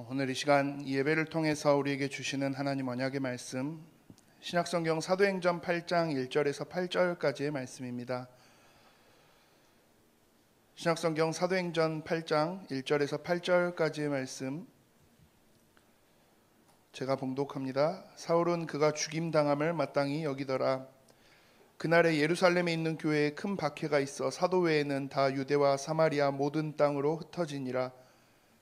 오늘 이 시간 이 예배를 통해서 우리에게 주시는 하나님 언약의 말씀, 신약성경 사도행전 8장 1절에서 8절까지의 말씀입니다. 신약성경 사도행전 8장 1절에서 8절까지의 말씀 제가 봉독합니다. 사울은 그가 죽임당함을 마땅히 여기더라. 그날에 예루살렘에 있는 교회에 큰 박해가 있어 사도 외에는 다 유대와 사마리아 모든 땅으로 흩어지니라.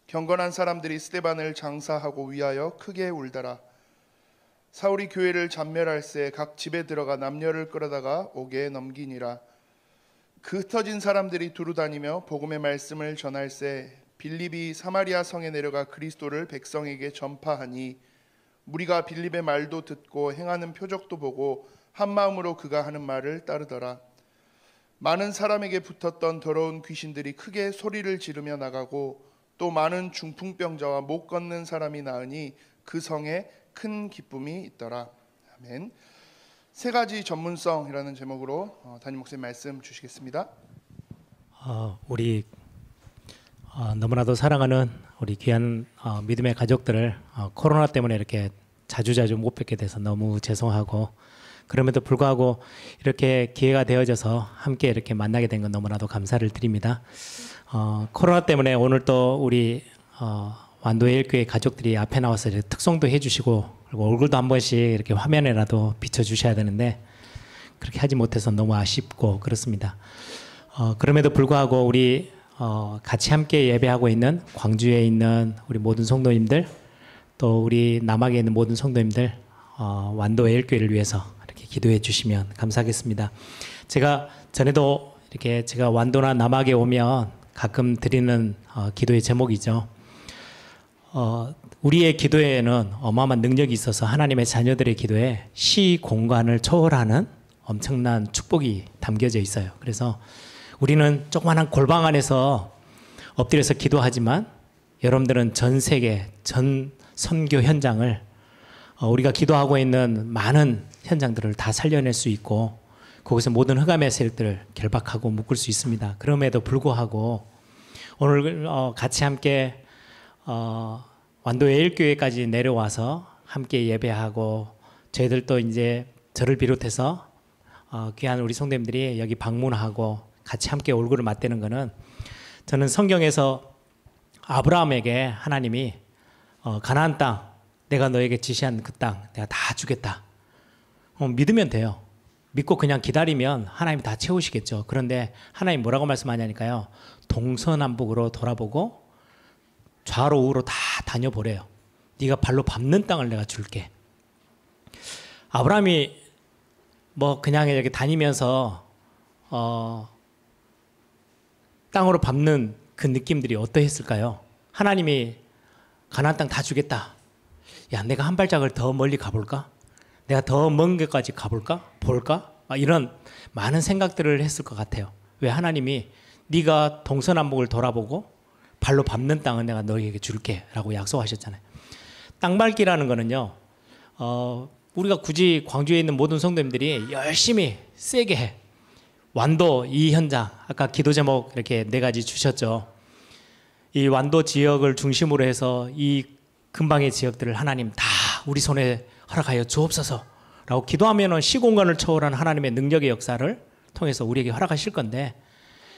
경건한 사람들이 스데반을 장사하고 위하여 크게 울더라. 사울이 교회를 잔멸할새 각 집에 들어가 남녀를 끌어다가 옥에 넘기니라. 그 흩어진 사람들이 두루 다니며 복음의 말씀을 전할새 빌립이 사마리아 성에 내려가 그리스도를 백성에게 전파하니 무리가 빌립의 말도 듣고 행하는 표적도 보고 한 마음으로 그가 하는 말을 따르더라. 많은 사람에게 붙었던 더러운 귀신들이 크게 소리를 지르며 나가고 또 많은 중풍병자와 못 걷는 사람이 나으니 그 성에 큰 기쁨이 있더라. 아멘. 세 가지 전문성이라는 제목으로 담임 목사님 말씀 주시겠습니다. 우리 너무나도 사랑하는 우리 귀한 믿음의 가족들을 코로나 때문에 이렇게 자주자주 못 뵙게 돼서 너무 죄송하고, 그럼에도 불구하고 이렇게 기회가 되어져서 함께 이렇게 만나게 된 건 너무나도 감사를 드립니다. 코로나 때문에 오늘 또 우리 완도일교회 가족들이 앞에 나와서 이렇게 특송도 해주시고, 그리고 얼굴도 한 번씩 이렇게 화면에라도 비춰주셔야 되는데 그렇게 하지 못해서 너무 아쉽고 그렇습니다. 그럼에도 불구하고 우리 같이 함께 예배하고 있는 광주에 있는 우리 모든 성도님들, 또 우리 남학에 있는 모든 성도님들, 완도일교회를 위해서 이렇게 기도해 주시면 감사하겠습니다. 제가 전에도 이렇게 제가 완도나 남학에 오면 가끔 드리는 기도의 제목이죠. 우리의 기도에는 어마어마한 능력이 있어서 하나님의 자녀들의 기도에 시 공간을 초월하는 엄청난 축복이 담겨져 있어요. 그래서 우리는 조그마한 골방 안에서 엎드려서 기도하지만 여러분들은 전 세계, 전 선교 현장을 우리가 기도하고 있는 많은 현장들을 다 살려낼 수 있고, 거기서 모든 흑암의 세력들을 결박하고 묶을 수 있습니다. 그럼에도 불구하고 오늘 같이 함께 완도의 일교회까지 내려와서 함께 예배하고, 저희들도 이제 저를 비롯해서 귀한 우리 성도님들이 여기 방문하고 같이 함께 얼굴을 맞대는 것은, 저는 성경에서 아브라함에게 하나님이 가나안 땅, 내가 너에게 지시한 그 땅 내가 다 주겠다, 믿으면 돼요. 믿고 그냥 기다리면 하나님이 다 채우시겠죠. 그런데 하나님 뭐라고 말씀하냐니까요, 동서남북으로 돌아보고 좌로 우로 다 다녀보래요. 네가 발로 밟는 땅을 내가 줄게. 아브라함이 뭐 그냥 이렇게 다니면서 땅으로 밟는 그 느낌들이 어떠했을까요? 하나님이 가나안 땅 다 주겠다. 야, 내가 한 발짝을 더 멀리 가볼까? 내가 더 먼 곳까지 가볼까? 볼까? 이런 많은 생각들을 했을 것 같아요. 왜? 하나님이 네가 동서남북을 돌아보고 발로 밟는 땅은 내가 너에게 줄게 라고 약속하셨잖아요. 땅 밟기라는 거는요, 우리가 굳이 광주에 있는 모든 성도님들이 열심히 세게 해. 완도 이 현장, 아까 기도 제목 이렇게 4가지 주셨죠. 이 완도 지역을 중심으로 해서 이 근방의 지역들을 하나님 다 우리 손에 허락하여 주옵소서 라고 기도하면 시공간을 초월한 하나님의 능력의 역사를 통해서 우리에게 허락하실 건데,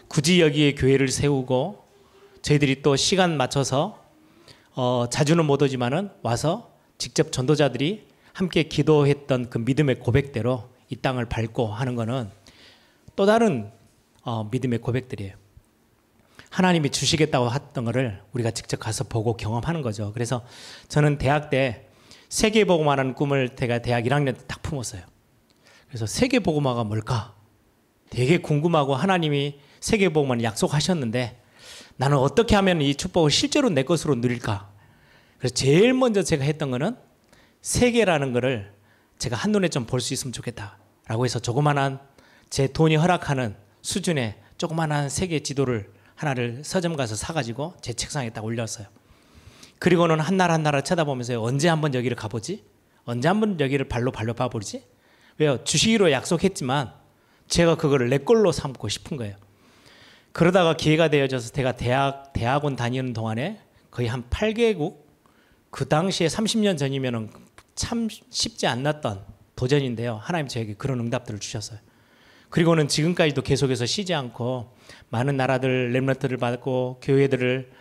굳이 여기에 교회를 세우고 저희들이 또 시간 맞춰서 자주는 못 오지만은 와서 직접 전도자들이 함께 기도했던 그 믿음의 고백대로 이 땅을 밟고 하는 거는 또 다른 믿음의 고백들이에요. 하나님이 주시겠다고 했던 거를 우리가 직접 가서 보고 경험하는 거죠. 그래서 저는 대학 때 세계복음화라는 꿈을 제가 대학 1학년 때 딱 품었어요. 그래서 세계복음화가 뭘까? 되게 궁금하고, 하나님이 세계복음화를 약속하셨는데 나는 어떻게 하면 이 축복을 실제로 내 것으로 누릴까? 그래서 제일 먼저 제가 했던 거는 세계라는 거를 제가 한눈에 좀 볼 수 있으면 좋겠다라고 해서 조그만한 제 돈이 허락하는 수준의 조그만한 세계 지도를 하나를 서점 가서 사가지고 제 책상에 딱 올렸어요. 그리고는 한 나라 한 나라 쳐다보면서 언제 한번 여기를 가보지? 언제 한번 여기를 발로 밟아보지? 왜요? 주시기로 약속했지만 제가 그거를 내 걸로 삼고 싶은 거예요. 그러다가 기회가 되어져서 제가 대학원 다니는 동안에 거의 한 8개국 그 당시에 30년 전이면은 참 쉽지 않았던 도전인데요. 하나님 저에게 그런 응답들을 주셨어요. 그리고는 지금까지도 계속해서 쉬지 않고 많은 나라들 렘넌트를 받고 교회들을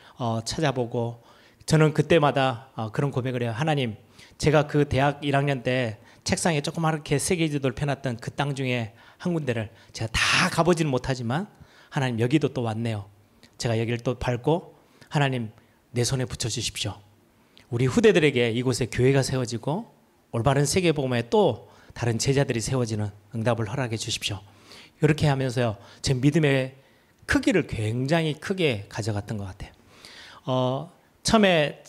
찾아보고 저는 그때마다 그런 고백을 해요. 하나님, 제가 그 대학 1학년 때 책상에 조그맣게 세계지도를 펴놨던 그 땅 중에 한 군데를 제가 다 가보지는 못하지만 하나님 여기도 또 왔네요. 제가 여기를 또 밟고 하나님 내 손에 붙여주십시오. 우리 후대들에게 이곳에 교회가 세워지고 올바른 세계복음에 또 다른 제자들이 세워지는 응답을 허락해 주십시오. 이렇게 하면서요, 제 믿음의 크기를 굉장히 크게 가져갔던 것 같아요. 처음에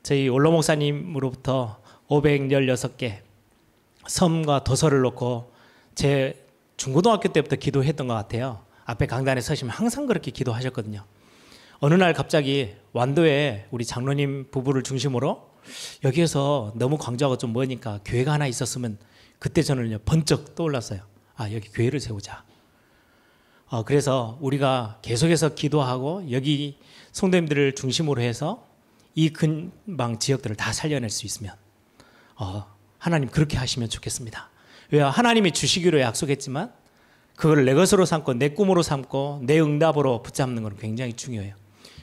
저희 원로 목사님으로부터 516개 섬과 도서를 놓고 제 중고등학교 때부터 기도했던 것 같아요. 앞에 강단에 서시면 항상 그렇게 기도하셨거든요. 어느 날 갑자기 완도에 우리 장로님 부부를 중심으로 여기에서 너무 광주하고 좀 머니까 교회가 하나 있었으면 그때 저는 번쩍 떠올랐어요. 아, 여기 교회를 세우자. 그래서 우리가 계속해서 기도하고 여기 성도님들을 중심으로 해서 이 근방 지역들을 다 살려낼 수 있으면 하나님 그렇게 하시면 좋겠습니다. 왜 하나님이 주시기로 약속했지만 그걸 내 것으로 삼고 내 꿈으로 삼고 내 응답으로 붙잡는 건 굉장히 중요해요.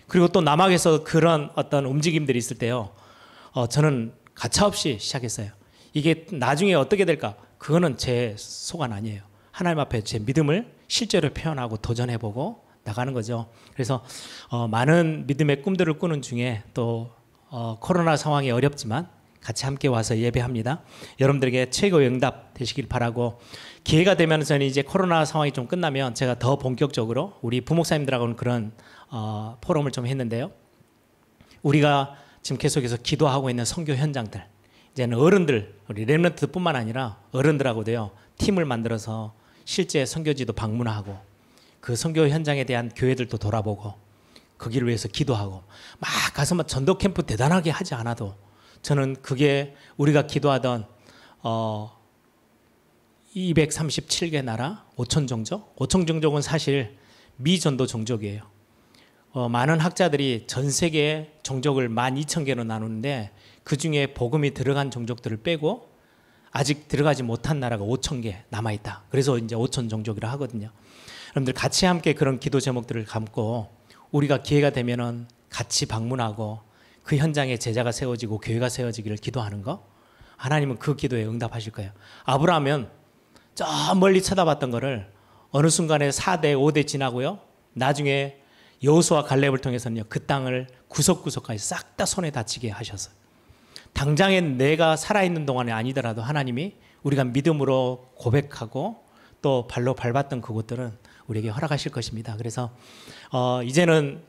그리고 또 남학에서 그런 어떤 움직임들이 있을 때요, 저는 가차없이 시작했어요. 이게 나중에 어떻게 될까? 그거는 제 소관 아니에요. 하나님 앞에 제 믿음을 실제로 표현하고 도전해보고 나가는 거죠. 그래서 많은 믿음의 꿈들을 꾸는 중에 또 코로나 상황이 어렵지만 같이 함께 와서 예배합니다. 여러분들에게 최고의 응답 되시길 바라고, 기회가 되면 저는 이제 코로나 상황이 좀 끝나면 제가 더 본격적으로 우리 부목사님들하고는 그런 포럼을 좀 했는데요. 우리가 지금 계속해서 기도하고 있는 선교 현장들, 이제는 어른들, 우리 렘넌트뿐만 아니라 어른들하고도요 팀을 만들어서 실제 선교지도 방문하고 그 선교 현장에 대한 교회들도 돌아보고 거기를 위해서 기도하고 막 가서 막 전도 캠프 대단하게 하지 않아도 저는 그게 우리가 기도하던 237개 나라 5천 종족, 5천 종족은 사실 미전도 종족이에요. 많은 학자들이 전 세계 종족을 12,000개로 나누는데 그 중에 복음이 들어간 종족들을 빼고 아직 들어가지 못한 나라가 5,000개 남아있다. 그래서 이제 5천 종족이라 하거든요. 여러분들 같이 함께 그런 기도 제목들을 감고 우리가 기회가 되면은 같이 방문하고 그 현장에 제자가 세워지고 교회가 세워지기를 기도하는 거, 하나님은 그 기도에 응답하실 거예요. 아브라함은 저 멀리 쳐다봤던 거를 어느 순간에 4대 5대 지나고요, 나중에 여호수아 갈렙을 통해서는요 그 땅을 구석구석까지 싹 다 손에 닿히게 하셨어요. 당장엔 내가 살아있는 동안에 아니더라도 하나님이 우리가 믿음으로 고백하고 또 발로 밟았던 그곳들은 우리에게 허락하실 것입니다. 그래서 이제는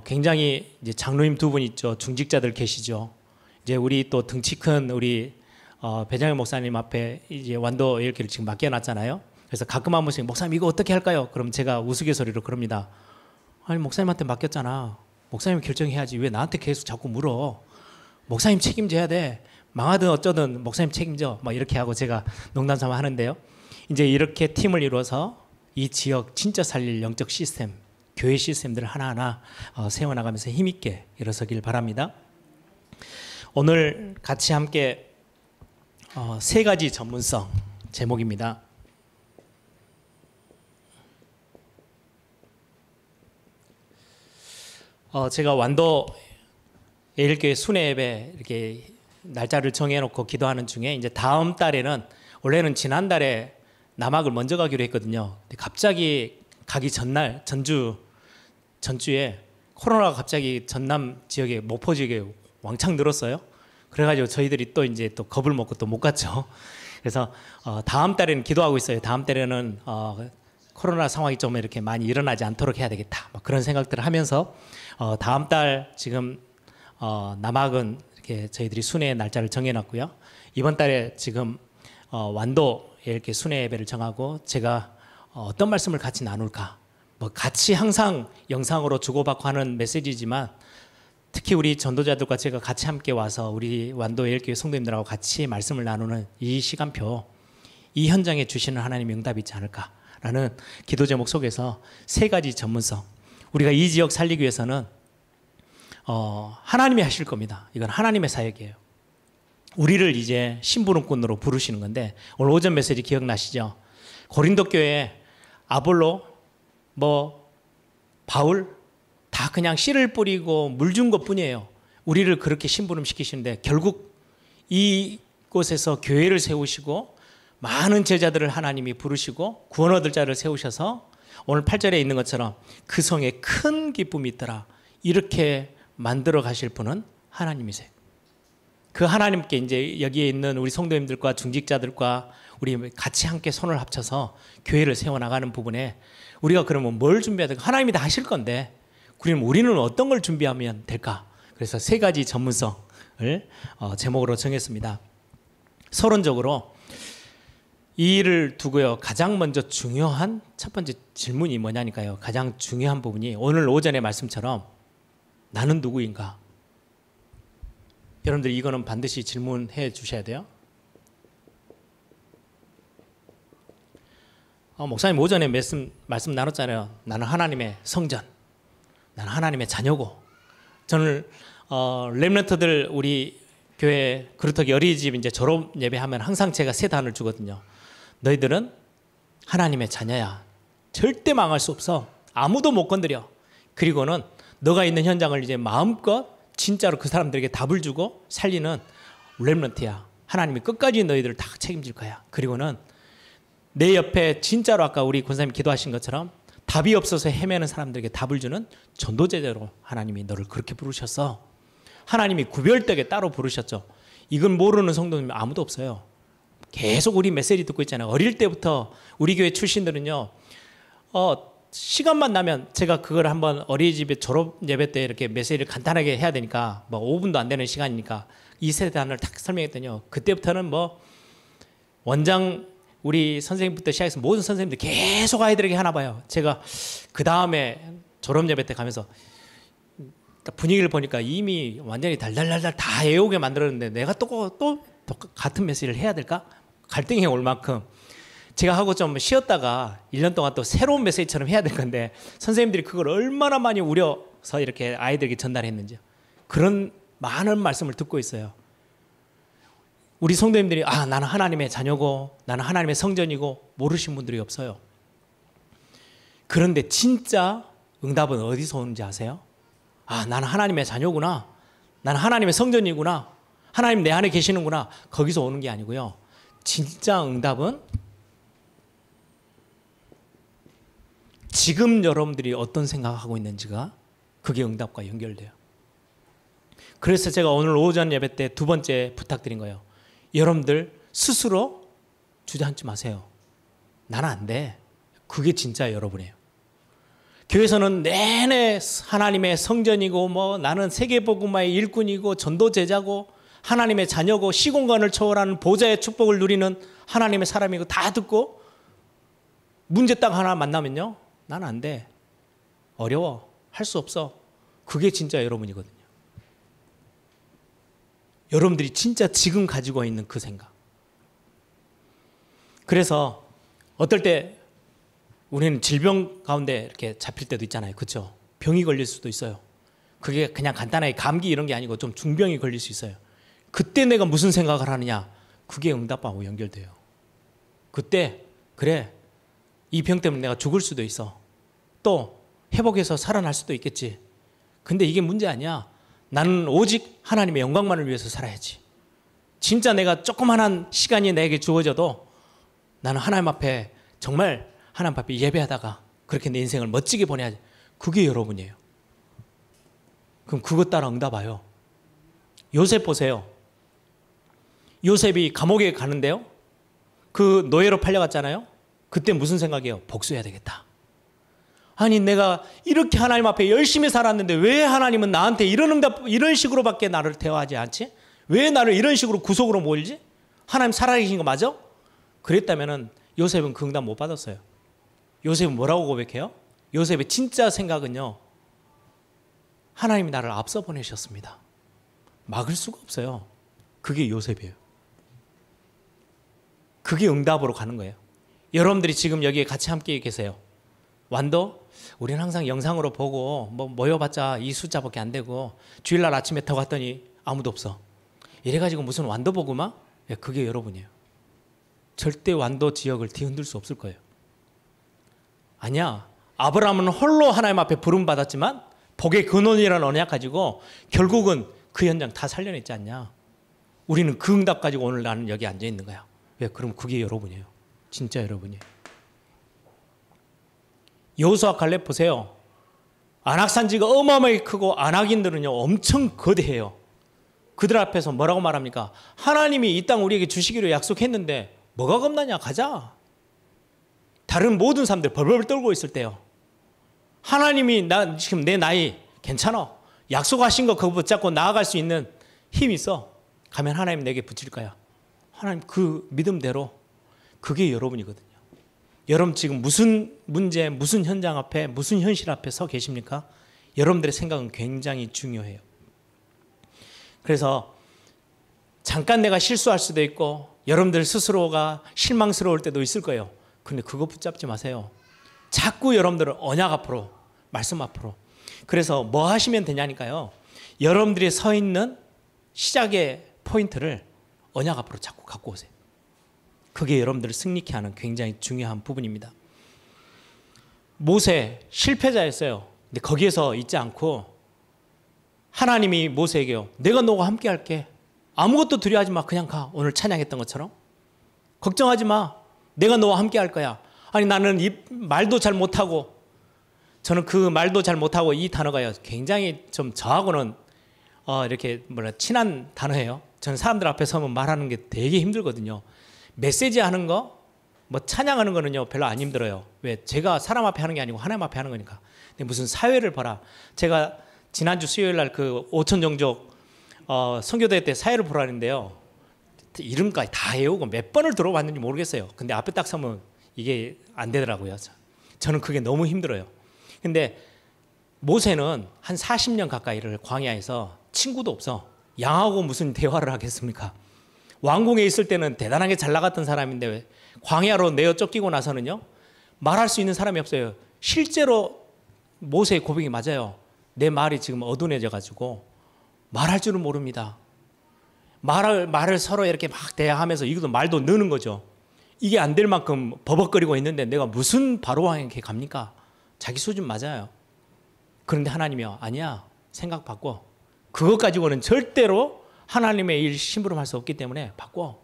굉장히 이제 장로님 두 분 있죠. 중직자들 계시죠. 이제 우리 또 등치 큰 우리 배장일 목사님 앞에 이제 완도 예일교회를 지금 맡겨놨잖아요. 그래서 가끔 한 번씩 목사님 이거 어떻게 할까요? 그럼 제가 우스갯소리로 그럽니다. 아니 목사님한테 맡겼잖아. 목사님 결정해야지 왜 나한테 계속 자꾸 물어. 목사님 책임져야 돼. 망하든 어쩌든 목사님 책임져. 막 이렇게 하고 제가 농담삼아 하는데요. 이제 이렇게 팀을 이루어서 이 지역 진짜 살릴 영적 시스템, 교회 시스템들을 하나하나 세워나가면서 힘있게 일어서길 바랍니다. 오늘 같이 함께 세 가지 전문성 제목입니다. 제가 완도 예일교회 순회 예배 이렇게 날짜를 정해놓고 기도하는 중에 이제 다음 달에는, 원래는 지난달에 남학을 먼저 가기로 했거든요. 근데 갑자기 가기 전날 전주에 코로나가 갑자기 전남 지역에 목포 지역에 왕창 늘었어요. 그래가지고 저희들이 또 이제 또 겁을 먹고 또 못 갔죠. 그래서 다음 달에는 기도하고 있어요. 다음 달에는 코로나 상황이 좀 이렇게 많이 일어나지 않도록 해야 되겠다. 그런 생각들을 하면서 다음 달 지금 남학은 이렇게 저희들이 순회 날짜를 정해놨고요. 이번 달에 지금 완도 이렇게 순회 예배를 정하고 제가 어떤 말씀을 같이 나눌까. 같이 항상 영상으로 주고받고 하는 메시지지만 특히 우리 전도자들과 제가 같이 함께 와서 우리 완도 예일교회 성도님들하고 같이 말씀을 나누는 이 시간표, 이 현장에 주시는 하나님의 응답이 있지 않을까라는 기도 제목 속에서 세 가지 전문성, 우리가 이 지역 살리기 위해서는 하나님이 하실 겁니다. 이건 하나님의 사역이에요. 우리를 이제 심부름꾼으로 부르시는 건데 오늘 오전 메시지 기억나시죠? 고린도 교회에 아볼로, 바울 다 그냥 씨를 뿌리고 물 준 것뿐이에요. 우리를 그렇게 심부름 시키시는데 결국 이곳에서 교회를 세우시고 많은 제자들을 하나님이 부르시고 구원 얻을 자를 세우셔서 오늘 8절에 있는 것처럼 그 성에 큰 기쁨이 있더라. 이렇게 만들어 가실 분은 하나님이세요. 그 하나님께 이제 여기에 있는 우리 성도님들과 중직자들과 우리 같이 함께 손을 합쳐서 교회를 세워나가는 부분에 우리가 그러면 뭘 준비해야 될까? 하나님이 다 하실 건데 그럼 우리는 어떤 걸 준비하면 될까? 그래서 3가지 전문성을 제목으로 정했습니다. 서론적으로 이 일을 두고요. 가장 먼저 중요한 첫 번째 질문이 뭐냐니까요. 가장 중요한 부분이 오늘 오전의 말씀처럼 나는 누구인가? 여러분들 이거는 반드시 질문해 주셔야 돼요. 목사님 오전에 말씀 나눴잖아요. 나는 하나님의 성전, 나는 하나님의 자녀고. 저는 렘넌트들 우리 교회 그루터기 어린이집 이제 졸업 예배하면 항상 제가 3단을 주거든요. 너희들은 하나님의 자녀야. 절대 망할 수 없어. 아무도 못 건드려. 그리고는 너가 있는 현장을 이제 마음껏 진짜로 그 사람들에게 답을 주고 살리는 렘넌트야. 하나님이 끝까지 너희들을 다 책임질 거야. 그리고는 내 옆에 진짜로 아까 우리 권사님 기도하신 것처럼 답이 없어서 헤매는 사람들에게 답을 주는 전도제자로 하나님이 너를 그렇게 부르셨어. 하나님이 구별되게 따로 부르셨죠. 이건 모르는 성도님 아무도 없어요. 계속 우리 메시지 듣고 있잖아요. 어릴 때부터 우리 교회 출신들은요. 시간만 나면 제가 그걸 한번 어린이집에 졸업 예배 때 이렇게 메시지를 간단하게 해야 되니까 5분도 안 되는 시간이니까 이 세단을 딱 설명했더니요. 그때부터는 원장 우리 선생님부터 시작해서 모든 선생님들 계속 아이들에게 하나 봐요. 제가 그 다음에 졸업 예배 때 가면서 분위기를 보니까 이미 완전히 달달달달 다 애우게 만들었는데 내가 또 같은 메시지를 해야 될까? 갈등이 올 만큼 제가 하고 좀 쉬었다가 1년 동안 또 새로운 메시지처럼 해야 될 건데 선생님들이 그걸 얼마나 많이 우려서 이렇게 아이들에게 전달했는지요. 그런 많은 말씀을 듣고 있어요. 우리 성도님들이 나는 하나님의 자녀고 나는 하나님의 성전이고 모르신 분들이 없어요. 그런데 진짜 응답은 어디서 오는지 아세요? 나는 하나님의 자녀구나. 나는 하나님의 성전이구나. 하나님 내 안에 계시는구나. 거기서 오는 게 아니고요. 진짜 응답은 지금 여러분들이 어떤 생각하고 있는지가 그게 응답과 연결돼요. 그래서 제가 오늘 오전 예배 때 2번째 부탁드린 거예요. 여러분들 스스로 주저앉지 마세요. 나는 안 돼. 그게 진짜 여러분이에요. 교회에서는 내내 하나님의 성전이고 나는 세계복음화의 일꾼이고 전도제자고 하나님의 자녀고 시공간을 초월하는 보좌의 축복을 누리는 하나님의 사람이고 다 듣고 문제 딱 하나 만나면요. 나는 안 돼. 어려워. 할 수 없어. 그게 진짜 여러분이거든요. 여러분들이 진짜 지금 가지고 있는 그 생각. 그래서 어떨 때 우리는 질병 가운데 이렇게 잡힐 때도 있잖아요. 그렇죠? 병이 걸릴 수도 있어요. 그게 그냥 간단하게 감기 이런 게 아니고 좀 중병이 걸릴 수 있어요. 그때 내가 무슨 생각을 하느냐? 그게 응답하고 연결돼요. 그때 그래. 이 병 때문에 내가 죽을 수도 있어. 또 회복해서 살아날 수도 있겠지. 근데 이게 문제 아니야. 나는 오직 하나님의 영광만을 위해서 살아야지. 진짜 내가 조그만한 시간이 내게 주어져도 나는 하나님 앞에 정말 하나님 앞에 예배하다가 그렇게 내 인생을 멋지게 보내야지. 그게 여러분이에요. 그럼 그것 따라 응답하여. 요셉 보세요. 요셉이 감옥에 가는데요. 그 노예로 팔려갔잖아요. 그때 무슨 생각이에요? 복수해야 되겠다. 아니 내가 이렇게 하나님 앞에 열심히 살았는데 왜 하나님은 나한테 이런 응답 이런 식으로밖에 나를 대화하지 않지? 왜 나를 이런 식으로 구속으로 몰지? 하나님 살아계신 거 맞아? 그랬다면은 요셉은 그 응답 못 받았어요. 요셉은 뭐라고 고백해요? 요셉의 진짜 생각은요. 하나님이 나를 앞서 보내셨습니다. 막을 수가 없어요. 그게 요셉이에요. 그게 응답으로 가는 거예요. 여러분들이 지금 여기에 같이 함께 계세요. 완도? 우리는 항상 영상으로 보고 뭐 모여봤자 이 숫자밖에 안 되고 주일날 아침에 더 갔더니 아무도 없어. 이래가지고 무슨 완도 보고만? 예, 그게 여러분이에요. 절대 완도 지역을 뒤흔들 수 없을 거예요. 아니야. 아브라함은 홀로 하나님 앞에 부름받았지만 복의 근원이라는 언약 가지고 결국은 그 현장 다 살려냈지 않냐. 우리는 그 응답 가지고 오늘 나는 여기 앉아 있는 거야. 왜? 그럼 그게 여러분이에요. 진짜 여러분이에요. 여호수아 갈렙 보세요. 안악산지가 어마어마하게 크고 안악인들은요 엄청 거대해요. 그들 앞에서 뭐라고 말합니까? 하나님이 이 땅 우리에게 주시기로 약속했는데 뭐가 겁나냐? 가자. 다른 모든 사람들 벌벌 떨고 있을 때요. 하나님이 나 지금 내 나이 괜찮아. 약속하신 거 그거 붙잡고 나아갈 수 있는 힘이 있어. 가면 하나님 내게 붙일 거야. 하나님 그 믿음대로 그게 여러분이거든요. 여러분 지금 무슨 문제, 무슨 현장 앞에, 무슨 현실 앞에 서 계십니까? 여러분들의 생각은 굉장히 중요해요. 그래서 잠깐 내가 실수할 수도 있고 여러분들 스스로가 실망스러울 때도 있을 거예요. 근데 그거 붙잡지 마세요. 자꾸 여러분들은 언약 앞으로, 말씀 앞으로. 그래서 뭐 하시면 되냐니까요. 여러분들이 서 있는 시작의 포인트를 언약 앞으로 자꾸 갖고 오세요. 그게 여러분들을 승리케 하는 굉장히 중요한 부분입니다. 모세 실패자였어요. 근데 거기에서 있지 않고 하나님이 모세에게요. 내가 너와 함께 할게. 아무것도 두려워하지 마. 그냥 가. 오늘 찬양했던 것처럼. 걱정하지 마. 내가 너와 함께 할 거야. 아니 나는 이 말도 잘 못하고 저는 그 말도 잘 못하고 이 단어가요. 굉장히 좀 저하고는 이렇게 친한 단어예요. 저는 사람들 앞에 서면 말하는 게 되게 힘들거든요. 메시지 하는 거, 뭐 찬양하는 거는요 별로 안 힘들어요. 왜? 제가 사람 앞에 하는 게 아니고 하나님 앞에 하는 거니까. 근데 무슨 사회를 봐라. 제가 지난주 수요일 날 그 오천정족 선교대회 때 사회를 보라는데요. 이름까지 다 외우고 몇 번을 들어봤는지 모르겠어요. 근데 앞에 딱 서면 이게 안 되더라고요. 저는 그게 너무 힘들어요. 근데 모세는 한 40년 가까이를 광야에서 친구도 없어. 양하고 무슨 대화를 하겠습니까? 왕궁에 있을 때는 대단하게 잘 나갔던 사람인데 광야로 내어 쫓기고 나서는요. 말할 수 있는 사람이 없어요. 실제로 모세의 고백이 맞아요. 내 말이 지금 어두워져 가지고 말할 줄은 모릅니다. 말을 서로 이렇게 막 대화하면서 이것도 말도 느는 거죠. 이게 안 될 만큼 버벅거리고 있는데 내가 무슨 바로왕에게 갑니까? 자기 수준 맞아요. 그런데 하나님이요. 아니야. 생각 바꿔. 그것 가지고는 절대로 하나님의 일 심부름할 수 없기 때문에 바꿔.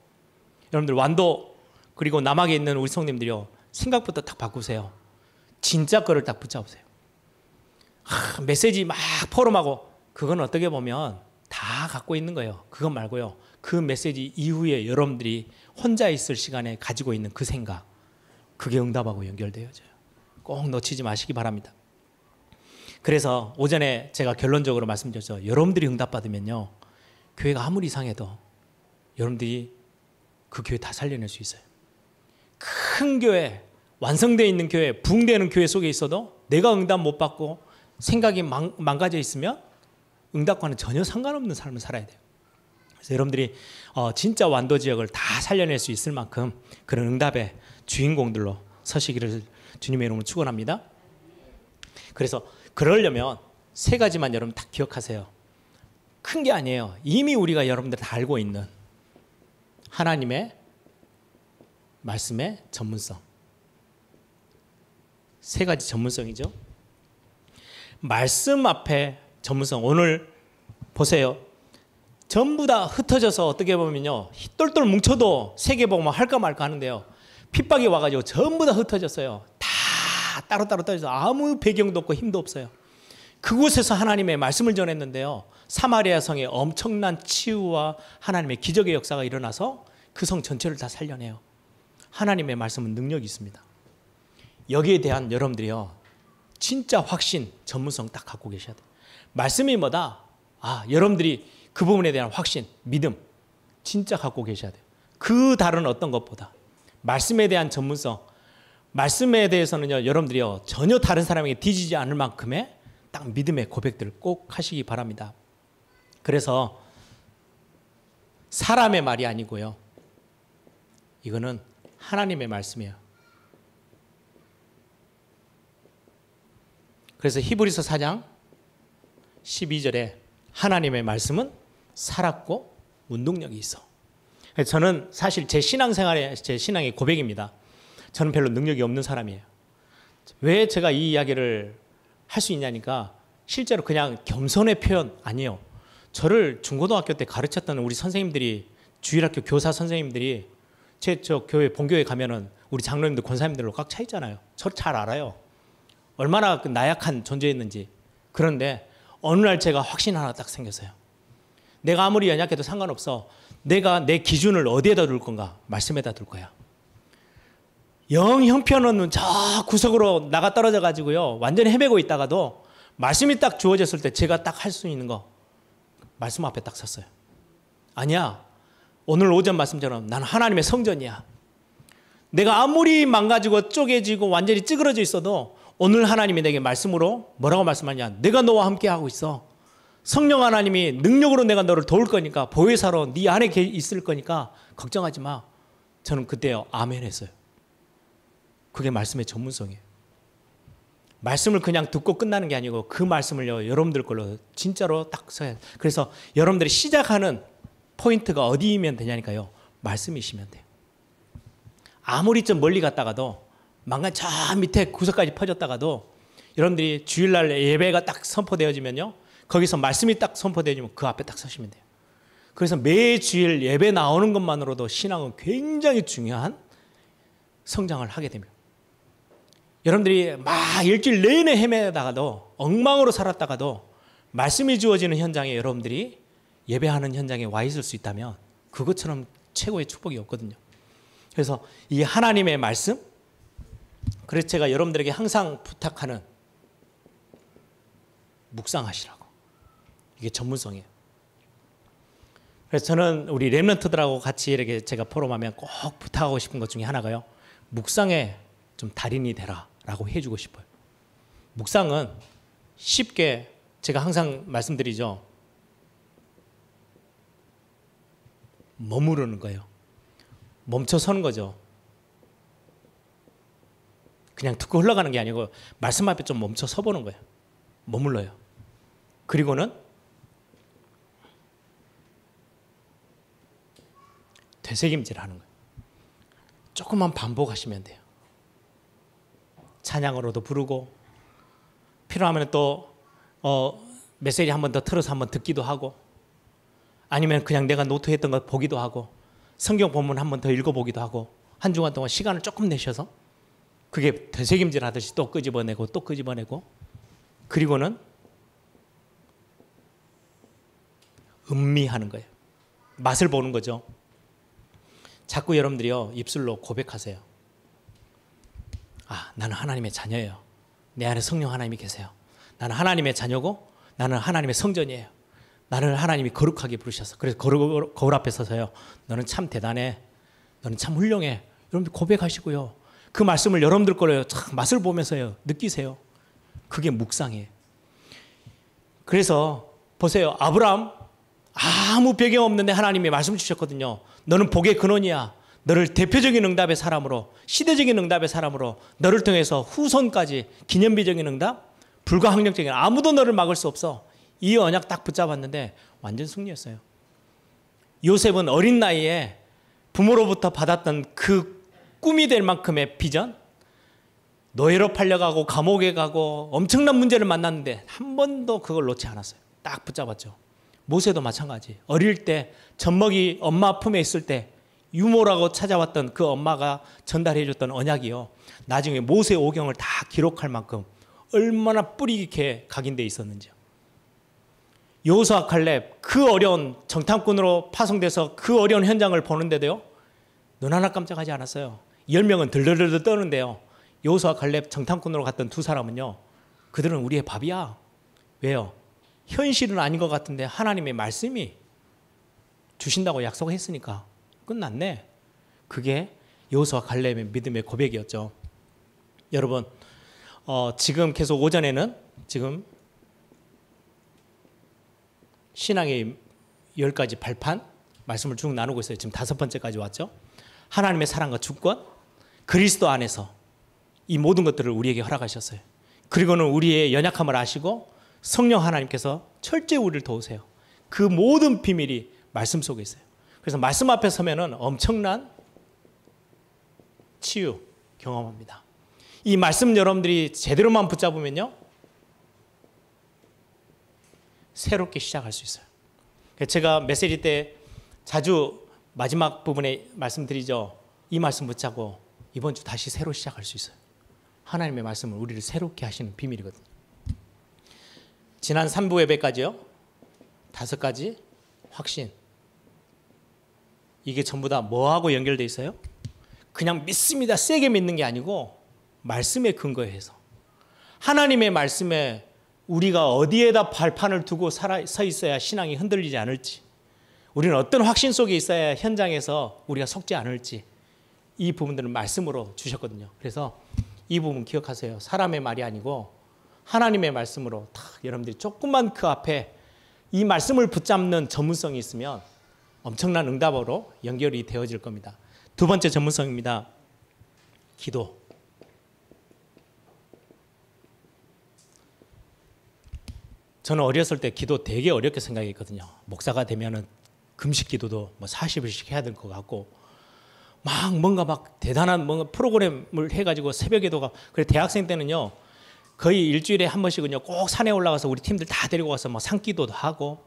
여러분들 완도 그리고 남학에 있는 우리 성님들이요. 생각부터 딱 바꾸세요. 진짜 거를 딱 붙잡으세요. 메시지 막 포럼하고 그건 어떻게 보면 다 갖고 있는 거예요. 그것 말고요. 그 메시지 이후에 여러분들이 혼자 있을 시간에 가지고 있는 그 생각 그게 응답하고 연결되어져요. 꼭 놓치지 마시기 바랍니다. 그래서 오전에 제가 결론적으로 말씀드렸죠. 여러분들이 응답받으면요. 교회가 아무리 이상해도 여러분들이 그 교회 다 살려낼 수 있어요. 큰 교회, 완성되어 있는 교회, 붕대는 교회 속에 있어도 내가 응답 못 받고 생각이 망가져 있으면 응답과는 전혀 상관없는 삶을 살아야 돼요. 그래서 여러분들이 진짜 완도 지역을 다 살려낼 수 있을 만큼 그런 응답의 주인공들로 서시기를 주님의 이름으로 축원합니다. 그래서 그러려면 세 가지만 여러분 딱 기억하세요. 큰 게 아니에요. 이미 우리가 여러분들 다 알고 있는 하나님의 말씀의 전문성. 세 가지 전문성이죠. 말씀 앞에 전문성. 오늘 보세요. 전부 다 흩어져서 어떻게 보면요. 똘똘 뭉쳐도 세계복음을 할까 말까 하는데요. 핍박이 와가지고 전부 다 흩어졌어요. 다 따로따로 떨어져서 아무 배경도 없고 힘도 없어요. 그곳에서 하나님의 말씀을 전했는데요. 사마리아 성에 엄청난 치유와 하나님의 기적의 역사가 일어나서 그 성 전체를 다 살려내요. 하나님의 말씀은 능력이 있습니다. 여기에 대한 여러분들이요. 진짜 확신, 전문성 딱 갖고 계셔야 돼요. 말씀이 뭐다? 여러분들이 그 부분에 대한 확신, 믿음 진짜 갖고 계셔야 돼요. 그 다른 어떤 것보다 말씀에 대한 전문성, 말씀에 대해서는요. 여러분들이요. 전혀 다른 사람에게 뒤지지 않을 만큼의 딱 믿음의 고백들을 꼭 하시기 바랍니다. 그래서 사람의 말이 아니고요. 이거는 하나님의 말씀이에요. 그래서 히브리서 4장 12절에 하나님의 말씀은 살았고 운동력이 있어. 저는 사실 제 신앙생활의 제 신앙의 고백입니다. 저는 별로 능력이 없는 사람이에요. 왜 제가 이 이야기를 할 수 있냐니까 실제로 그냥 겸손의 표현 아니에요. 저를 중고등학교 때 가르쳤던 우리 선생님들이, 주일학교 교사 선생님들이 저 교회 본교회 가면은 우리 장로님들 권사님들로 꽉 차 있잖아요. 저를 잘 알아요. 얼마나 나약한 존재였는지. 그런데 어느 날 제가 확신 하나 딱 생겼어요. 내가 아무리 연약해도 상관없어. 내가 내 기준을 어디에다 둘 건가? 말씀에다 둘 거야. 영 형편없는 저 구석으로 나가 떨어져 가지고요, 완전히 헤매고 있다가도 말씀이 딱 주어졌을 때 제가 딱 할 수 있는 거, 말씀 앞에 딱 섰어요. 아니야, 오늘 오전 말씀처럼 나는 하나님의 성전이야. 내가 아무리 망가지고 쪼개지고 완전히 찌그러져 있어도 오늘 하나님이 내게 말씀으로 뭐라고 말씀하냐? 내가 너와 함께 하고 있어. 성령 하나님이 능력으로 내가 너를 도울 거니까, 보혜사로 네 안에 있을 거니까 걱정하지 마. 저는 그때요, 아멘 했어요. 그게 말씀의 전문성이에요. 말씀을 그냥 듣고 끝나는 게 아니고 그 말씀을요, 여러분들 걸로 진짜로 딱 써야. 그래서 여러분들이 시작하는 포인트가 어디이면 되냐니까요, 말씀이시면 돼요. 아무리 좀 멀리 갔다가도, 망간 저 밑에 구석까지 퍼졌다가도 여러분들이 주일날 예배가 딱 선포되어지면요, 거기서 말씀이 딱 선포되어지면 그 앞에 딱 서시면 돼요. 그래서 매 주일 예배 나오는 것만으로도 신앙은 굉장히 중요한 성장을 하게 됩니다. 여러분들이 막 일주일 내내 헤매다가도, 엉망으로 살았다가도 말씀이 주어지는 현장에 여러분들이 예배하는 현장에 와 있을 수 있다면 그것처럼 최고의 축복이 없거든요. 그래서 이 하나님의 말씀, 그래서 제가 여러분들에게 항상 부탁하는, 묵상하시라고. 이게 전문성이에요. 그래서 저는 우리 렘넌트들하고 같이 이렇게 제가 포럼하면 꼭 부탁하고 싶은 것 중에 하나가요, 묵상에 좀 달인이 되라 라고 해주고 싶어요. 묵상은 쉽게, 제가 항상 말씀드리죠, 머무르는 거예요. 멈춰 서는 거죠. 그냥 듣고 흘러가는 게 아니고 말씀 앞에 좀 멈춰 서보는 거예요. 머물러요. 그리고는 되새김질하는 거예요. 조금만 반복하시면 돼요. 찬양으로도 부르고, 필요하면 또 메시지 한 번 더 틀어서 한번 듣기도 하고, 아니면 그냥 내가 노트했던 거 보기도 하고, 성경 본문 한 번 더 읽어보기도 하고, 한 주간 동안 시간을 조금 내셔서 그게 되새김질 하듯이 또 끄집어내고 또 끄집어내고, 그리고는 음미하는 거예요. 맛을 보는 거죠. 자꾸 여러분들이요, 입술로 고백하세요. 아, 나는 하나님의 자녀예요. 내 안에 성령 하나님이 계세요. 나는 하나님의 자녀고 나는 하나님의 성전이에요. 나를 하나님이 거룩하게 부르셔서, 그래서 거울 앞에 서서요, 너는 참 대단해, 너는 참 훌륭해, 여러분들 고백하시고요, 그 말씀을 여러분들 거로요, 참 맛을 보면서요 느끼세요. 그게 묵상이에요. 그래서 보세요, 아브라함 아무 배경 없는데 하나님이 말씀 주셨거든요. 너는 복의 근원이야. 너를 대표적인 응답의 사람으로, 시대적인 응답의 사람으로, 너를 통해서 후손까지 기념비적인 응답, 불가항력적인, 아무도 너를 막을 수 없어. 이 언약 딱 붙잡았는데 완전 승리였어요. 요셉은 어린 나이에 부모로부터 받았던 그 꿈이 될 만큼의 비전, 노예로 팔려가고 감옥에 가고 엄청난 문제를 만났는데 한 번도 그걸 놓지 않았어요. 딱 붙잡았죠. 모세도 마찬가지. 어릴 때 젖먹이 엄마 품에 있을 때 유모라고 찾아왔던 그 엄마가 전달해 줬던 언약이요, 나중에 모세 오경을 다 기록할 만큼 얼마나 뿌리 깊게 각인되어 있었는지요. 여호수아 칼렙, 그 어려운 정탐꾼으로 파송돼서 그 어려운 현장을 보는데도요, 눈 하나 깜짝하지 않았어요. 10명은 들들들 떠는데요, 여호수아 칼렙 정탐꾼으로 갔던 두 사람은요, 그들은 우리의 밥이야. 왜요? 현실은 아닌 것 같은데 하나님의 말씀이 주신다고 약속했으니까 끝났네. 그게 여호수아 갈렙의 믿음의 고백이었죠. 여러분, 지금 계속 오전에는 지금 신앙의 10가지 발판 말씀을 쭉 나누고 있어요. 지금 5번째까지 왔죠. 하나님의 사랑과 주권, 그리스도 안에서 이 모든 것들을 우리에게 허락하셨어요. 그리고는 우리의 연약함을 아시고 성령 하나님께서 철저히 우리를 도우세요. 그 모든 비밀이 말씀 속에 있어요. 그래서 말씀 앞에 서면은 엄청난 치유 경험합니다. 이 말씀 여러분들이 제대로만 붙잡으면요, 새롭게 시작할 수 있어요. 제가 메시지 때 자주 마지막 부분에 말씀드리죠. 이 말씀 붙잡고 이번 주 다시 새로 시작할 수 있어요. 하나님의 말씀은 우리를 새롭게 하시는 비밀이거든요. 지난 3부 예배까지요, 5가지 확신. 이게 전부 다 뭐하고 연결되어 있어요? 그냥 믿습니다, 세게 믿는 게 아니고 말씀에 근거해서, 하나님의 말씀에 우리가 어디에다 발판을 두고 서 있어야 신앙이 흔들리지 않을지, 우리는 어떤 확신 속에 있어야 현장에서 우리가 속지 않을지, 이 부분들은 말씀으로 주셨거든요. 그래서 이 부분 기억하세요. 사람의 말이 아니고 하나님의 말씀으로 딱 여러분들이 조금만 그 앞에 이 말씀을 붙잡는 전문성이 있으면 엄청난 응답으로 연결이 되어질 겁니다. 두 번째 전문성입니다. 기도. 저는 어렸을 때 기도 되게 어렵게 생각했거든요. 목사가 되면은 금식 기도도 뭐 40일씩 해야 될 것 같고, 막 뭔가 막 대단한 뭔가 프로그램을 해가지고 새벽 기도가. 그래 대학생 때는요, 거의 일주일에 한 번씩은요 꼭 산에 올라가서 우리 팀들 다 데리고 가서 뭐 산기도도 하고,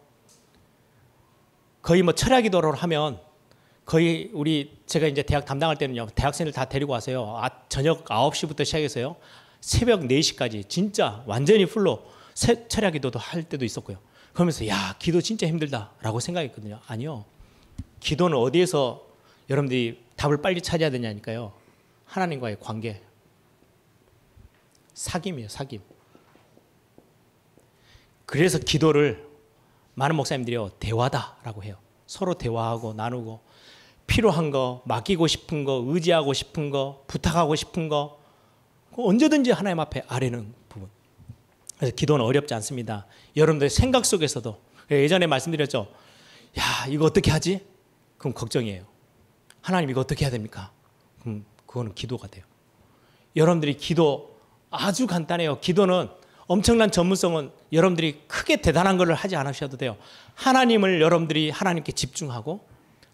거의 뭐 철야 기도를 하면 거의 제가 이제 대학 담당할 때는요, 대학생들 다 데리고 와서요, 저녁 9시부터 시작해서요 새벽 4시까지 진짜 완전히 풀로 철야 기도도 할 때도 있었고요. 그러면서 야, 기도 진짜 힘들다라고 생각했거든요. 아니요, 기도는 어디에서 여러분들이 답을 빨리 찾아야 되냐니까요, 하나님과의 관계, 사귐이에요, 사귐. 그래서 기도를 많은 목사님들이요 대화다라고 해요. 서로 대화하고 나누고, 필요한 거, 맡기고 싶은 거, 의지하고 싶은 거, 부탁하고 싶은 거, 언제든지 하나님 앞에 아뢰는 부분. 그래서 기도는 어렵지 않습니다. 여러분들의 생각 속에서도, 예전에 말씀드렸죠. 야, 이거 어떻게 하지? 그럼 걱정이에요. 하나님 이거 어떻게 해야 됩니까? 그럼 그거는 기도가 돼요. 여러분들이 기도 아주 간단해요. 기도는 엄청난 전문성은 여러분들이 크게 대단한 걸 하지 않으셔도 돼요. 하나님을 여러분들이 하나님께 집중하고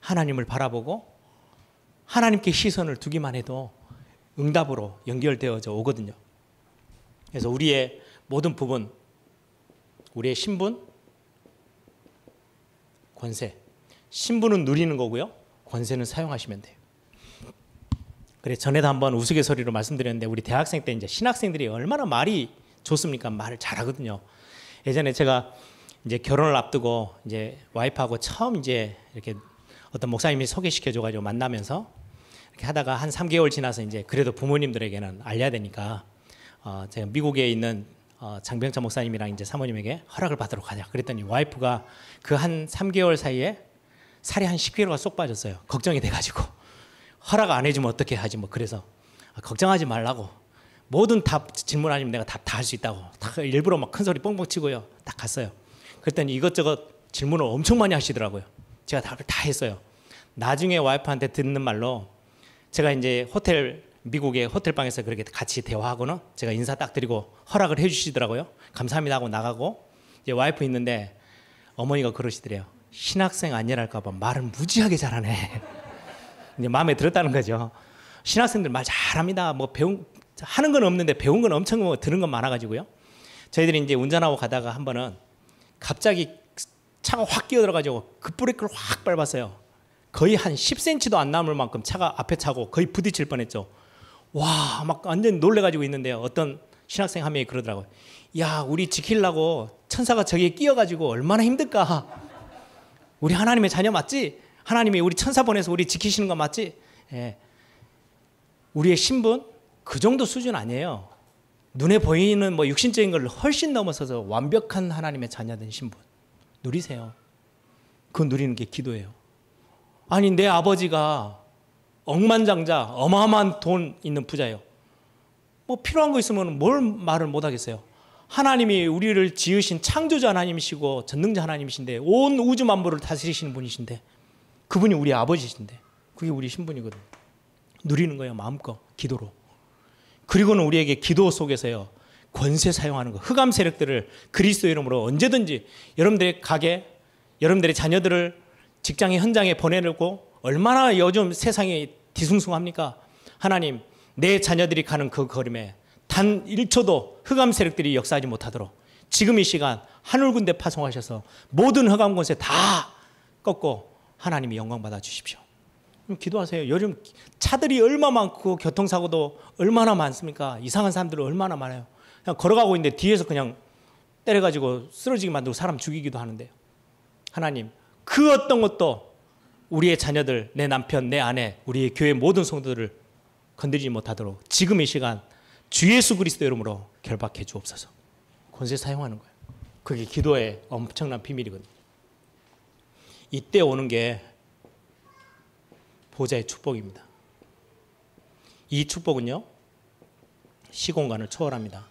하나님을 바라보고 하나님께 시선을 두기만 해도 응답으로 연결되어져 오거든요. 그래서 우리의 모든 부분, 우리의 신분, 권세. 신분은 누리는 거고요, 권세는 사용하시면 돼요. 그래, 전에도 한번 우스갯소리로 말씀드렸는데, 우리 대학생 때 이제 신학생들이 얼마나 말이 좋습니까? 말을 잘하거든요. 예전에 제가 이제 결혼을 앞두고 이제 와이프하고 처음 이제 이렇게 어떤 목사님이 소개시켜줘가지고 만나면서 이렇게 하다가 한 3개월 지나서 이제 그래도 부모님들에게는 알려야 되니까 제가 미국에 있는 장병찬 목사님이랑 이제 사모님에게 허락을 받도록 하자. 그랬더니 와이프가 그 한 3개월 사이에 살이 한 10kg가 쏙 빠졌어요. 걱정이 돼가지고 허락 안 해주면 어떻게 하지 뭐. 그래서 걱정하지 말라고, 모든 답 질문 아니면 내가 답 다 할 수 있다고 다 일부러 막 큰 소리 뻥뻥 치고요 딱 갔어요. 그랬더니 이것저것 질문을 엄청 많이 하시더라고요. 제가 답을 다 했어요. 나중에 와이프한테 듣는 말로, 제가 이제 미국의 호텔방에서 그렇게 같이 대화하고는 제가 인사 딱 드리고 허락을 해주시더라고요. 감사합니다 하고 나가고, 이제 와이프 있는데 어머니가 그러시더래요. 신학생 아니랄까 봐 말을 무지하게 잘하네. 이제 마음에 들었다는 거죠. 신학생들 말 잘합니다. 뭐 하는 건 없는데 배운 건 엄청 들은 건 많아가지고요. 저희들이 이제 운전하고 가다가 한 번은 갑자기 차가 확 끼어들어가지고 급브레이크를 확 밟았어요. 거의 한 10cm도 안 남을 만큼 차가 앞에 차고 거의 부딪힐 뻔했죠. 와, 막 완전 놀래가지고 있는데요, 어떤 신학생 한 명이 그러더라고요. 야, 우리 지키려고 천사가 저기에 끼어가지고 얼마나 힘들까. 우리 하나님의 자녀 맞지? 하나님이 우리 천사 보내서 우리 지키시는 거 맞지? 예. 우리의 신분 그 정도 수준 아니에요. 눈에 보이는 뭐 육신적인 걸 훨씬 넘어서서 완벽한 하나님의 자녀된 신분 누리세요. 그거 누리는 게 기도예요. 아니, 내 아버지가 억만장자 어마어마한 돈 있는 부자예요. 뭐 필요한 거 있으면 뭘 말을 못 하겠어요. 하나님이 우리를 지으신 창조자 하나님이시고 전능자 하나님이신데, 온 우주 만물을 다스리시는 분이신데, 그분이 우리 아버지신데, 그게 우리 신분이거든요. 누리는 거예요, 마음껏 기도로. 그리고는 우리에게 기도 속에서요, 권세 사용하는 거. 흑암 세력들을 그리스도 이름으로 언제든지 여러분들의 가게, 여러분들의 자녀들을 직장의 현장에 보내려고 얼마나 요즘 세상이 뒤숭숭합니까? 하나님, 내 자녀들이 가는 그 걸음에 단 1초도 흑암 세력들이 역사하지 못하도록 지금 이 시간 하늘 군대 파송하셔서 모든 흑암 권세 다 꺾고 하나님이 영광 받아 주십시오. 기도하세요. 요즘 차들이 얼마나 많고 교통사고도 얼마나 많습니까? 이상한 사람들이 얼마나 많아요. 그냥 걸어가고 있는데 뒤에서 그냥 때려가지고 쓰러지게 만들고 사람 죽이기도 하는데요. 하나님, 그 어떤 것도 우리의 자녀들, 내 남편, 내 아내, 우리의 교회 모든 성도들을 건드리지 못하도록 지금 이 시간 주 예수 그리스도 이름으로 결박해 주옵소서. 권세 사용하는 거예요. 그게 기도의 엄청난 비밀이거든요. 이때 오는 게 보좌의 축복입니다. 이 축복은요, 시공간을 초월합니다.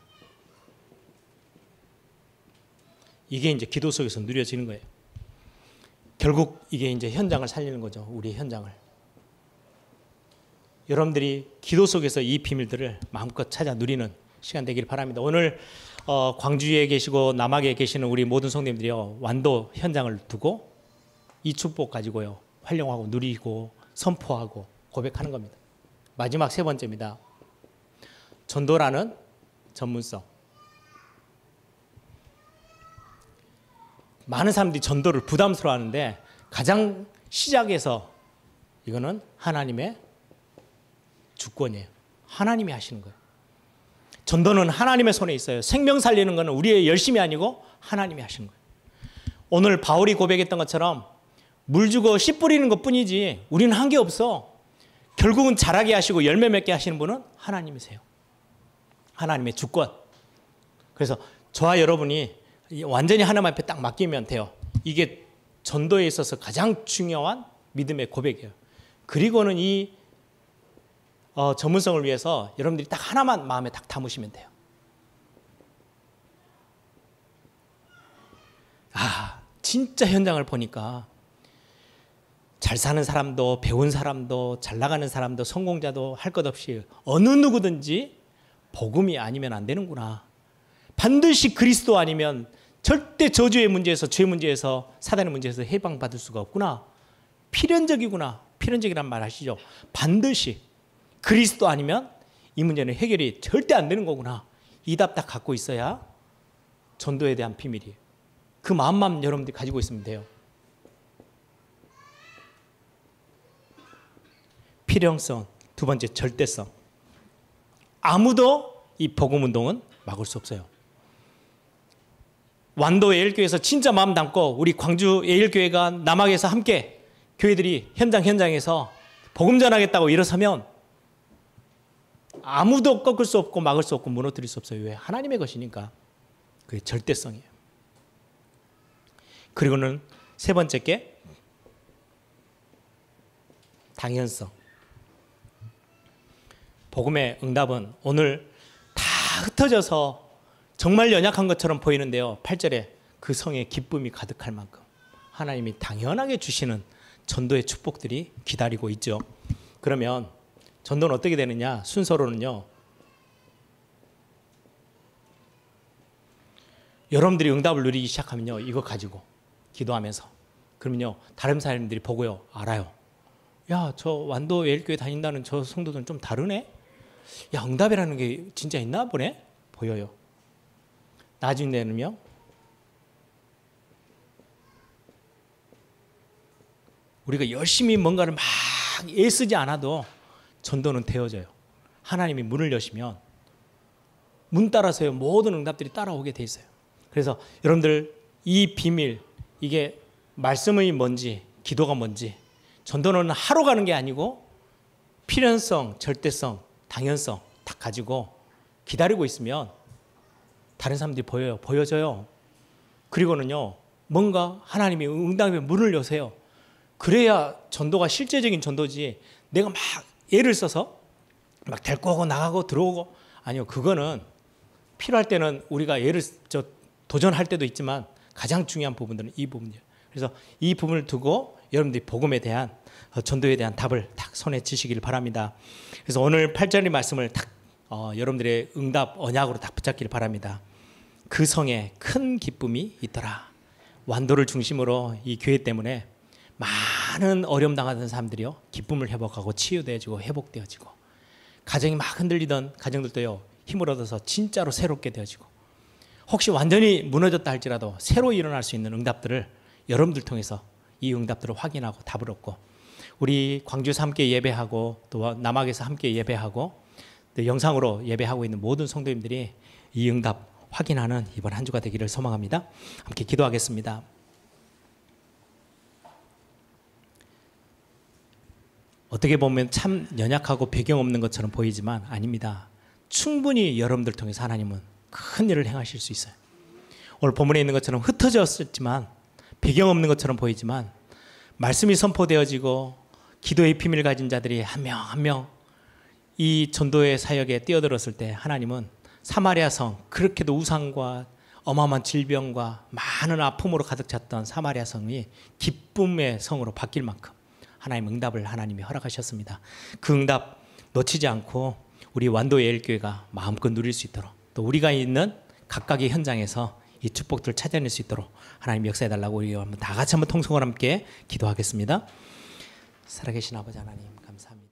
이게 이제 기도 속에서 누려지는 거예요. 결국 이게 이제 현장을 살리는 거죠. 우리 현장을. 여러분들이 기도 속에서 이 비밀들을 마음껏 찾아 누리는 시간 되길 바랍니다. 오늘 광주에 계시고 남학에 계시는 우리 모든 성도님들이요, 완도 현장을 두고 이 축복 가지고요, 활용하고 누리고 선포하고 고백하는 겁니다. 마지막 세 번째입니다. 전도라는 전문성. 많은 사람들이 전도를 부담스러워하는데 가장 시작에서 이거는 하나님의 주권이에요. 하나님이 하시는 거예요. 전도는 하나님의 손에 있어요. 생명 살리는 것은 우리의 열심이 아니고 하나님이 하시는 거예요. 오늘 바울이 고백했던 것처럼 물 주고 씨 뿌리는 것뿐이지 우리는 한 게 없어. 결국은 자라게 하시고 열매 맺게 하시는 분은 하나님이세요. 하나님의 주권. 그래서 저와 여러분이 완전히 하나님 앞에 딱 맡기면 돼요. 이게 전도에 있어서 가장 중요한 믿음의 고백이에요. 그리고는 이 전문성을 위해서 여러분들이 딱 하나만 마음에 딱 담으시면 돼요. 진짜 현장을 보니까 잘 사는 사람도 배운 사람도 잘 나가는 사람도 성공자도 할 것 없이 어느 누구든지 복음이 아니면 안 되는구나. 반드시 그리스도 아니면 절대 저주의 문제에서, 죄 문제에서, 사단의 문제에서 해방받을 수가 없구나. 필연적이구나. 필연적이란 말 하시죠. 반드시 그리스도 아니면 이 문제는 해결이 절대 안 되는 거구나. 이 답 딱 갖고 있어야 전도에 대한 비밀이에요. 그 마음만 여러분들이 가지고 있으면 돼요. 필요성, 두 번째 절대성. 아무도 이 복음운동은 막을 수 없어요. 완도 예일교회에서 진짜 마음 담고 우리 광주 예일교회가 남학에서 함께 교회들이 현장에서 복음 전하겠다고 일어서면 아무도 꺾을 수 없고 막을 수 없고 무너뜨릴 수 없어요. 왜? 하나님의 것이니까. 그게 절대성이에요. 그리고는 세 번째 게 당연성. 복음의 응답은 오늘 다 흩어져서 정말 연약한 것처럼 보이는데요. 8절에 그 성에 기쁨이 가득할 만큼 하나님이 당연하게 주시는 전도의 축복들이 기다리고 있죠. 그러면 전도는 어떻게 되느냐? 순서로는요, 여러분들이 응답을 누리기 시작하면요, 이거 가지고 기도하면서, 그러면요 다른 사람들이 보고요 알아요. 야, 저 완도 예일교회 다닌다는 저 성도들은 좀 다르네. 야, 응답이라는 게 진짜 있나 보네. 보여요. 나중에는요, 우리가 열심히 뭔가를 막 애쓰지 않아도 전도는 되어져요. 하나님이 문을 여시면 문 따라서요 모든 응답들이 따라오게 돼 있어요. 그래서 여러분들 이 비밀, 이게 말씀이 뭔지 기도가 뭔지, 전도는 하러 가는 게 아니고 필연성, 절대성, 당연성 다 가지고 기다리고 있으면 다른 사람들이 보여요. 보여져요. 그리고는요 뭔가 하나님이 응답의 문을 여세요. 그래야 전도가 실제적인 전도지, 내가 막 애를 써서 막 데리고 오고 나가고 들어오고, 아니요, 그거는 필요할 때는 우리가 도전할 때도 있지만 가장 중요한 부분들은 이 부분이에요. 그래서 이 부분을 두고 여러분들이 복음에 대한, 전도에 대한 답을 딱 손에 쥐시길 바랍니다. 그래서 오늘 8절의 말씀을 딱 여러분들의 응답 언약으로 딱 붙잡기를 바랍니다. 그 성에 큰 기쁨이 있더라. 완도를 중심으로 이 교회 때문에 많은 어려움 당하던 사람들이요 기쁨을 회복하고 치유되어지고 회복되어지고, 가정이 막 흔들리던 가정들도요 힘을 얻어서 진짜로 새롭게 되어지고, 혹시 완전히 무너졌다 할지라도 새로 일어날 수 있는 응답들을 여러분들 통해서 이 응답들을 확인하고 답을 얻고, 우리 광주에서 함께 예배하고 또 남학에서 함께 예배하고 또 영상으로 예배하고 있는 모든 성도님들이 이 응답 확인하는 이번 한 주가 되기를 소망합니다. 함께 기도하겠습니다. 어떻게 보면 참 연약하고 배경 없는 것처럼 보이지만 아닙니다. 충분히 여러분들 통해서 하나님은 큰 일을 행하실 수 있어요. 오늘 본문에 있는 것처럼 흩어졌지만 배경 없는 것처럼 보이지만 말씀이 선포되어지고 기도의 비밀을 가진 자들이 한 명 한 명 이 전도의 사역에 뛰어들었을 때 하나님은 사마리아 성, 그렇게도 우상과 어마어마한 질병과 많은 아픔으로 가득 찼던 사마리아 성이 기쁨의 성으로 바뀔 만큼 하나님 응답을 하나님이 허락하셨습니다. 그 응답 놓치지 않고 우리 완도 예일교회가 마음껏 누릴 수 있도록, 또 우리가 있는 각각의 현장에서 이 축복들을 찾아낼 수 있도록 하나님 역사해달라고 우리 다 같이 한번 통성을 함께 기도하겠습니다. 살아계신 아버지 하나님 감사합니다.